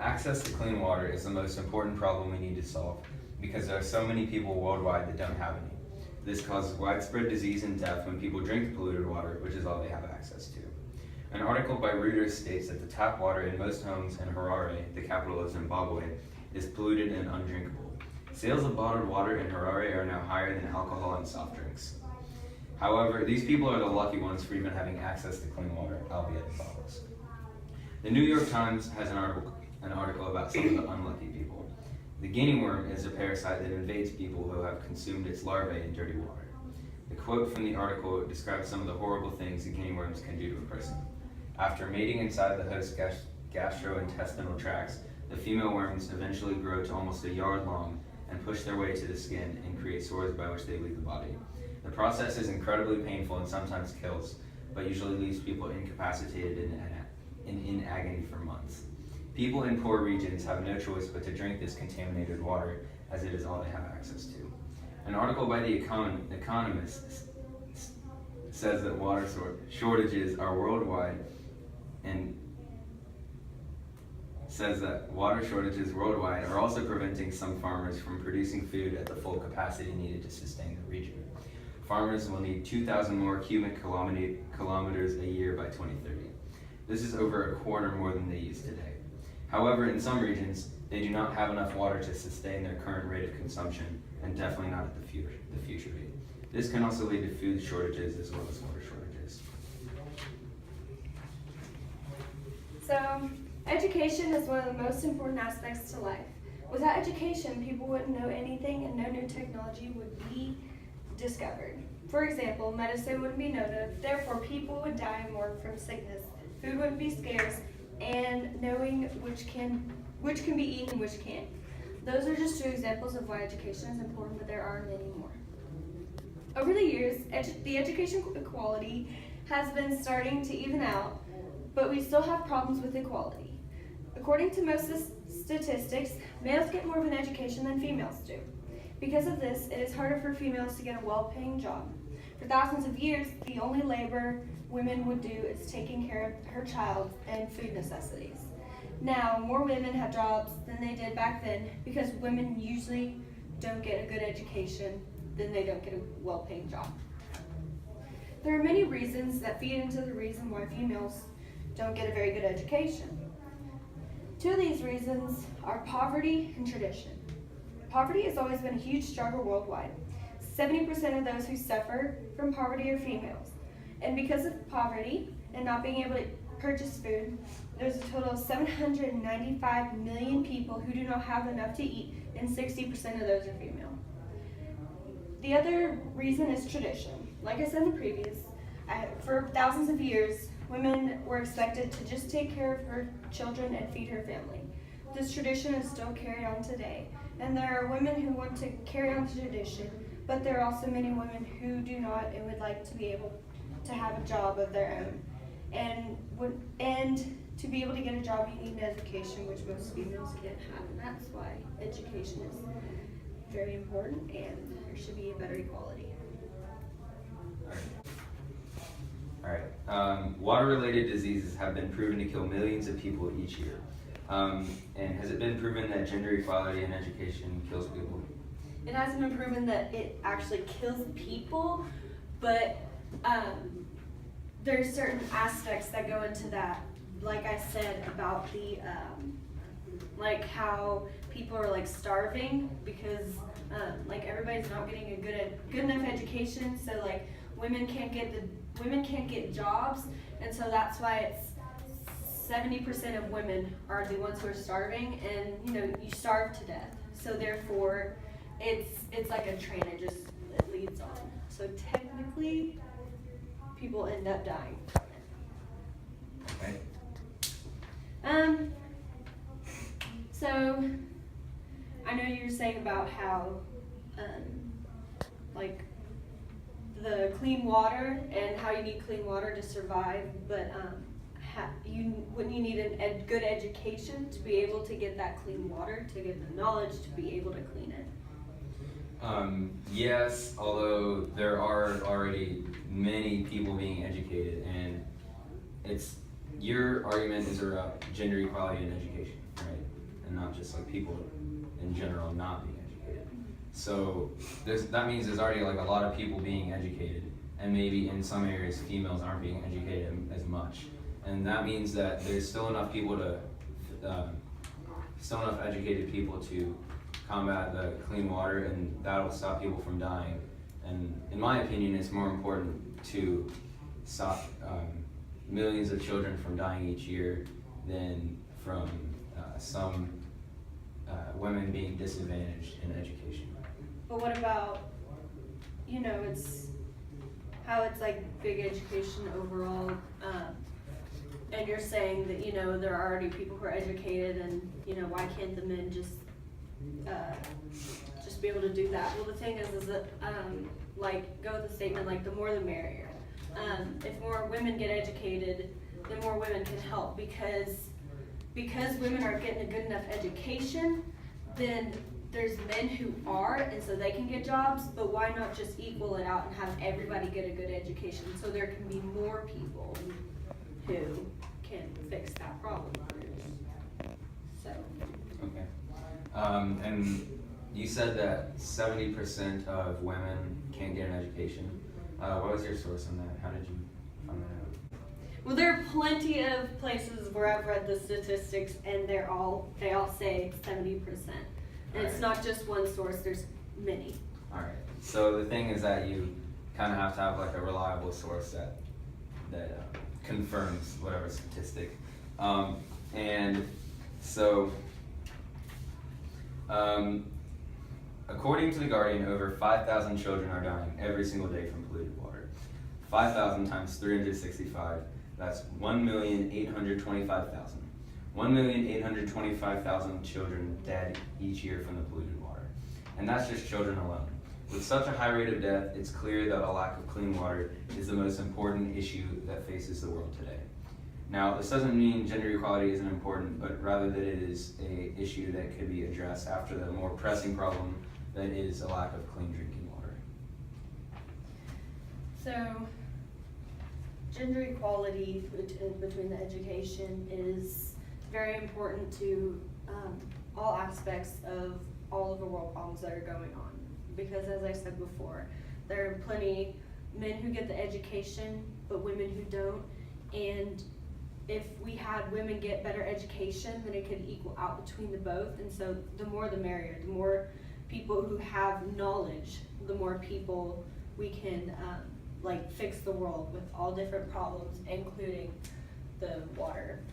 Access to clean water is the most important problem we need to solve because there are so many people worldwide that don't have any. This causes widespread disease and death when people drink polluted water, which is all they have access to. An article by Reuters states that the tap water in most homes in Harare, the capital of Zimbabwe, is polluted and undrinkable. Sales of bottled water in Harare are now higher than alcohol and soft drinks. However, these people are the lucky ones for even having access to clean water, albeit in bottles. The New York Times has an article about some of the unlucky people. The guinea worm is a parasite that invades people who have consumed its larvae in dirty water. The quote from the article describes some of the horrible things the guinea worms can do to a person. After mating inside the host's gastrointestinal tracts, the female worms eventually grow to almost a yard long and push their way to the skin and create sores by which they leave the body. The process is incredibly painful and sometimes kills, but usually leaves people incapacitated and in agony for months. People in poor regions have no choice but to drink this contaminated water, as it is all they have access to. An article by The Economist says that water shortages are worldwide and says that water shortages worldwide are also preventing some farmers from producing food at the full capacity needed to sustain the region. Farmers will need 2,000 more cubic kilometers a year by 2030. This is over a quarter more than they use today. However, in some regions, they do not have enough water to sustain their current rate of consumption, and definitely not at the future rate. This can also lead to food shortages as well as water shortages. So, education is one of the most important aspects to life. Without education, people wouldn't know anything and no new technology would be discovered. For example, medicine wouldn't be noted, therefore people would die more from sickness. Food wouldn't be scarce, and knowing which can be eaten and which can't. Those are just two examples of why education is important, but there are many more. Over the years, the education equality has been starting to even out, but we still have problems with equality. According to most statistics, males get more of an education than females do. Because of this, it is harder for females to get a well-paying job. For thousands of years, the only labor women would do is taking care of her child and food necessities. Now, more women have jobs than they did back then because women usually don't get a good education, then they don't get a well-paying job. There are many reasons that feed into the reason why females don't get a very good education. Two of these reasons are poverty and tradition. Poverty has always been a huge struggle worldwide. 70% of those who suffer from poverty are females. And because of poverty and not being able to purchase food, there's a total of 795 million people who do not have enough to eat, and 60% of those are female. The other reason is tradition. Like I said in the previous, for thousands of years, women were expected to just take care of her children and feed her family. This tradition is still carried on today, and there are women who want to carry on the tradition, but there are also many women who do not and would like to be able to have a job of their own. And to be able to get a job, you need an education, which most females can't have, and that's why education is very important, and there should be a better equality. All right. Water-related diseases have been proven to kill millions of people each year. And has it been proven that gender equality in education kills people? It hasn't been proven that it actually kills people, but there's certain aspects that go into that. Like I said about the, like how people are like starving because like everybody's not getting a good enough education, so like women can't get jobs, and so that's why it's 70% of women are the ones who are starving, and you starve to death. So therefore, it's like a train. It leads on. So technically, people end up dying from it. Okay. So I know you were saying about how like the clean water and how you need clean water to survive, but wouldn't you need a good education to be able to get that clean water, to get the knowledge to be able to clean it? Yes, although there are already many people being educated, and your argument is about gender equality in education, right? just like people in general not being educated. So that means there's already like a lot of people being educated, and maybe in some areas females aren't being educated as much. And that means that there's still enough people to, still enough educated people to combat the clean water, and that'll stop people from dying. And in my opinion, it's more important to stop millions of children from dying each year than from some women being disadvantaged in education. But what about, it's how it's like big education overall, and you're saying that, there are already people who are educated, and, why can't the men just be able to do that? Well, the thing is that, like, go with the statement, like, the more the merrier. If more women get educated, then more women can help, because women aren't getting a good enough education, then there's men who are, and so they can get jobs, but why not just equal it out and have everybody get a good education so there can be more people who can fix that problem? So. Okay. And you said that 70% of women can't get an education. What was your source on that? How did you find that out? Well, there are plenty of places where I've read the statistics, and they all say 70%. And it's not just one source, there's many. Alright, so the thing is that you kind of have to have like a reliable source that confirms whatever statistic. And so, according to The Guardian, over 5,000 children are dying every single day from polluted water. 5,000 times 365, that's 1,825,000. 1,825,000 children dead each year from the polluted water. And that's just children alone. With such a high rate of death, it's clear that a lack of clean water is the most important issue that faces the world today. Now, this doesn't mean gender equality isn't important, but rather that it is an issue that could be addressed after the more pressing problem that is a lack of clean drinking water. So, gender equality between the education is very important to all aspects of all of the world problems that are going on. Because as I said before, there are plenty men who get the education, but women who don't. And if we had women get better education, then it could equal out between the both. And so the more the merrier. The more people who have knowledge, the more people we can fix the world with all different problems, including the water